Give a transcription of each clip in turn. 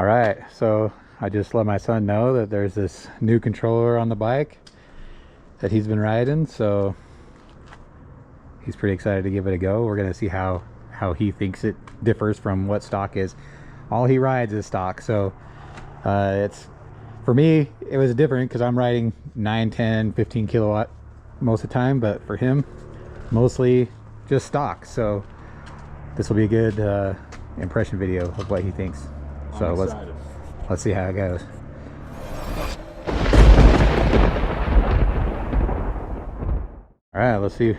All right, so I just let my son know that there's this new controller on the bike that he's been riding, so he's pretty excited to give it a go. We're gonna see how he thinks it differs from what stock is. All he rides is stock, so it's, for me, it was different because I'm riding 9, 10, 15 kilowatt most of the time, but for him, mostly just stock. So this will be a good impression video of what he thinks. So let's see how it goes. All right, let's see.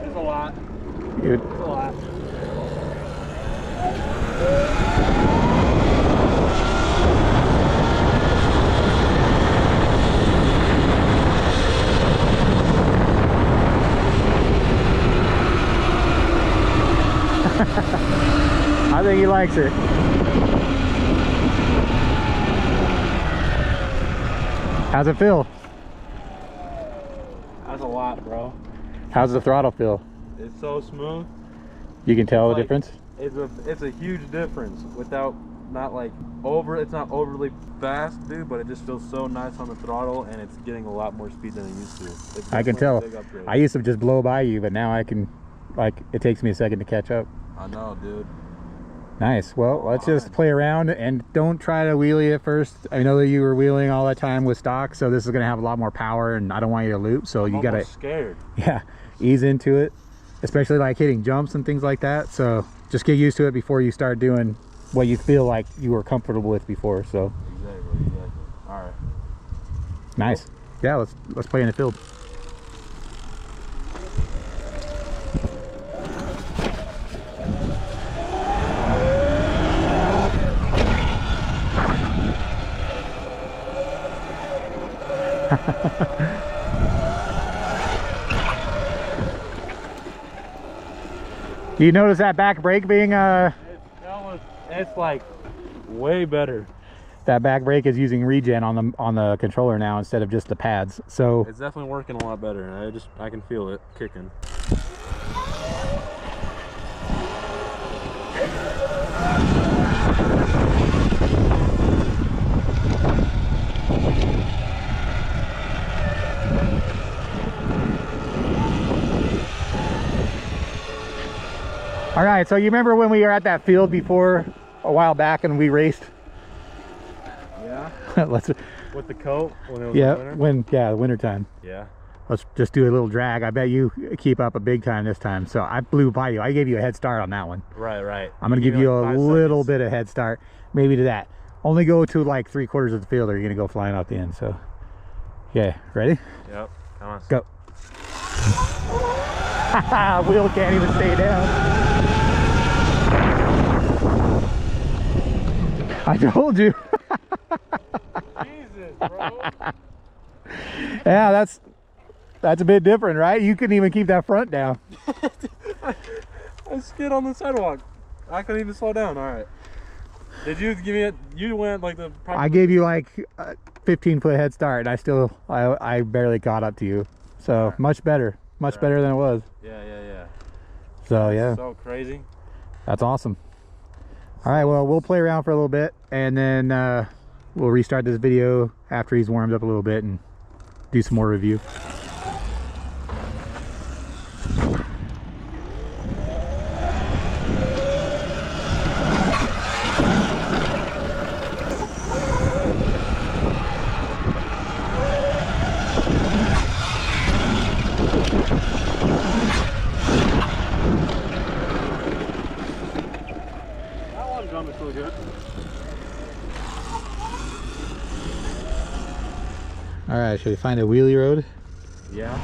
It's a lot. Dude. It's a lot. I think he likes it. How's it feel? That's a lot, bro. How's the throttle feel? It's so smooth. You can tell the difference? It's a huge difference without it's not overly fast, dude, but it just feels so nice on the throttle, and it's getting a lot more speed than it used to. I can tell. I used to just blow by you, but now I can, like, it takes me a second to catch up. I know, dude. Nice. Well, let's just play around and don't try to wheelie at first. I know that you were wheeling all the time with stock, so this is going to have a lot more power, and I don't want you to loop, so you got to, scared. Yeah, ease into it, especially like hitting jumps and things like that. So just get used to it before you start doing what you feel like you were comfortable with before. So exactly. All right. Nice. Yeah, let's play in the field. Do you notice that back brake being it's like way better. That back brake is using regen on the controller now instead of just the pads, so it's definitely working a lot better, and I can feel it kicking. All right, so you remember when we were at that field before a while back and we raced? Yeah. Let's with the coat when it was the winter time. Yeah. Let's just do a little drag. I bet you keep up a big time this time. So I blew by you. I gave you a head start on that one. Right. I'm gonna give you a little bit of head start, maybe to that. Only go to like 3/4 of the field, or you're gonna go flying out the end. So, yeah, ready? Yep. Come on. Go. Wheel can't even stay down. I told you. Jesus, bro. Yeah, that's a bit different, right? You couldn't even keep that front down. I skid on the sidewalk. I couldn't even slow down. All right. Did you give me you went like the... I gave you like a 15-foot head start, and I barely caught up to you. So right. Much better than it was. Yeah. So yeah. So crazy. That's awesome. All right, well, we'll play around for a little bit, and then we'll restart this video after he's warmed up a little bit and do some more review. All right, should we find a wheelie road? Yeah.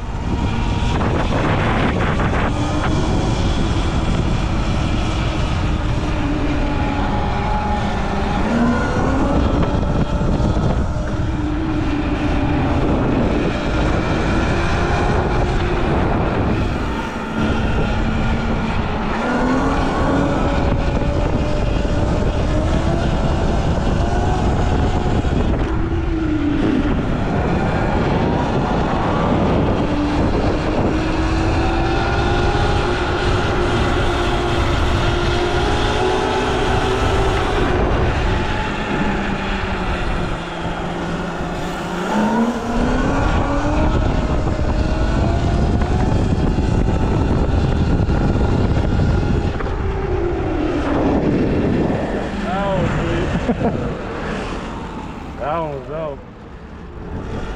That one was dope.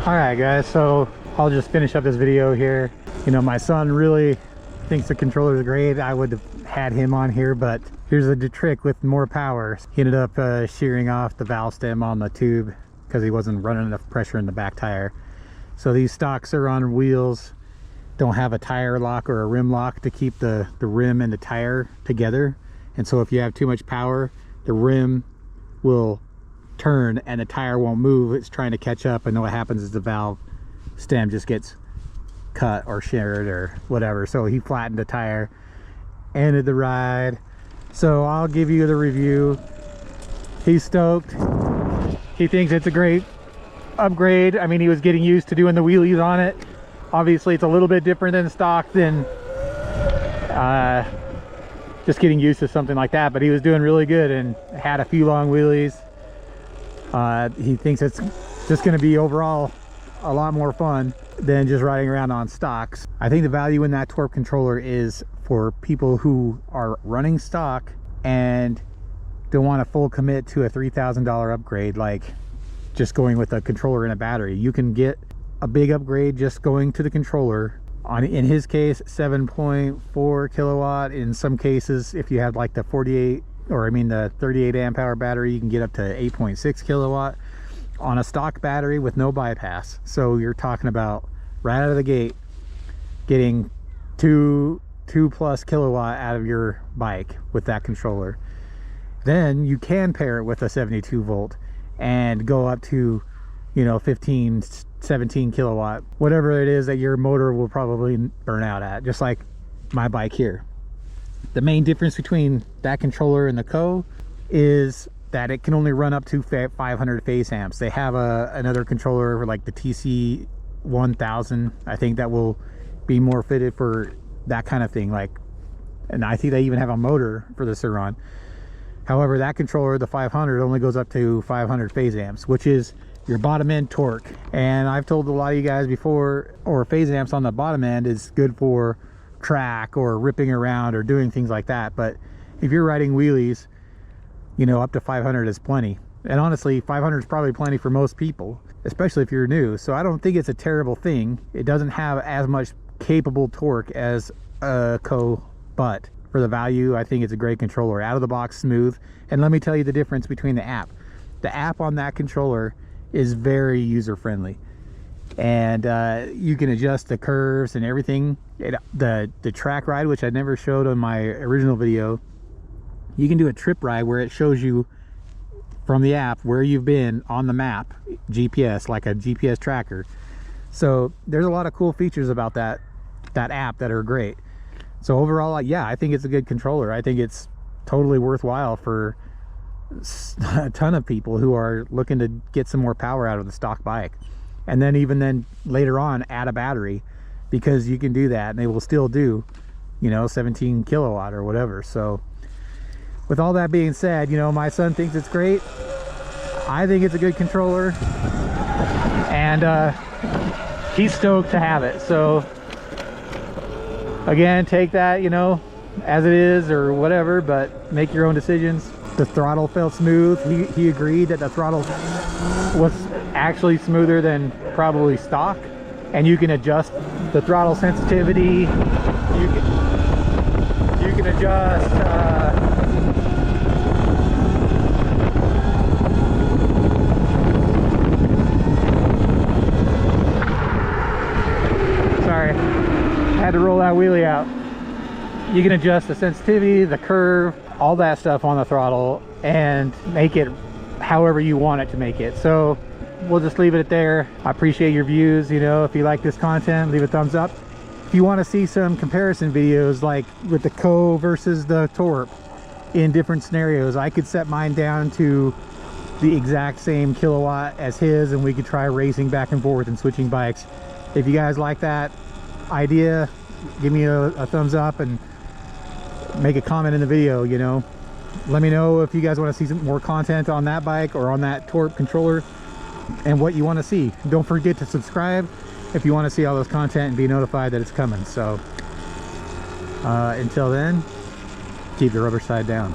All right, guys, so I'll just finish up this video here. You know, my son really thinks the controller is great. I would have had him on here, but here's a trick with more power. He ended up shearing off the valve stem on the tube because he wasn't running enough pressure in the back tire. So these stock Surron wheels don't have a tire lock or a rim lock to keep the rim and the tire together. And so if you have too much power, the rim will turn and the tire won't move. It's trying to catch up, and then what happens is the valve stem just gets cut or sheared or whatever. So he flattened the tire, ended the ride. So I'll give you the review. He's stoked. He thinks it's a great upgrade. I mean, he was getting used to doing the wheelies on it. Obviously it's a little bit different than stock, than just getting used to something like that, but he was doing really good and had a few long wheelies. He thinks it's just going to be overall a lot more fun than just riding around on stocks. I think the value in that Torp controller is for people who are running stock and don't want a full commit to a $3,000 upgrade, like just going with a controller and a battery. You can get a big upgrade just going to the controller. In his case, 7.4 kilowatt. In some cases, if you have like the 38 amp hour battery, you can get up to 8.6 kilowatt on a stock battery with no bypass. So you're talking about right out of the gate getting 2+ kilowatt out of your bike with that controller. Then you can pair it with a 72 volt and go up to, you know, 15, 17 kilowatt, whatever it is that your motor will probably burn out at, just like my bike here. The main difference between that controller and the Co is that it can only run up to 500 phase amps. They have another controller like the TC500, I think, that will be more fitted for that kind of thing. Like, and I think they even have a motor for the Surron. However, that controller, the 500, only goes up to 500 phase amps, which is your bottom end torque. And I've told a lot of you guys before, or phase amps on the bottom end is good for track or ripping around or doing things like that. But if you're riding wheelies, you know, up to 500 is plenty. And honestly, 500 is probably plenty for most people, especially if you're new. So I don't think it's a terrible thing. It doesn't have as much capable torque as a Co, but for the value, I think it's a great controller. Out of the box, smooth. And let me tell you the difference between the app. The app on that controller is very user friendly, and you can adjust the curves and everything. The track ride, which I never showed on my original video, you can do a trip ride where it shows you from the app where you've been on the map, GPS, like a GPS tracker. So there's a lot of cool features about that app that are great. So overall, yeah, I think it's a good controller. I think it's totally worthwhile for a ton of people who are looking to get some more power out of the stock bike, and then even then later on add a battery, because you can do that and they will still do, you know, 17 kilowatt or whatever. So with all that being said, you know, my son thinks it's great. I think it's a good controller, and he's stoked to have it. So again, take that, you know, as it is or whatever, but make your own decisions. The throttle felt smooth. He agreed that the throttle was actually smoother than probably stock, and you can adjust the throttle sensitivity. You can adjust sorry, I had to roll that wheelie out. You can adjust the sensitivity, the curve, all that stuff on the throttle, and make it however you want it to make it. So we'll just leave it there. I appreciate your views. You know, if you like this content, leave a thumbs up. If you want to see some comparison videos, like with the Co versus the Torp in different scenarios, I could set mine down to the exact same kilowatt as his, and we could try racing back and forth and switching bikes. If you guys like that idea, give me a thumbs up and make a comment in the video. You know, let me know if you guys want to see some more content on that bike or on that Torp controller and what you want to see. Don't forget to subscribe if you want to see all this content and be notified that it's coming. So until then, keep the rubber side down.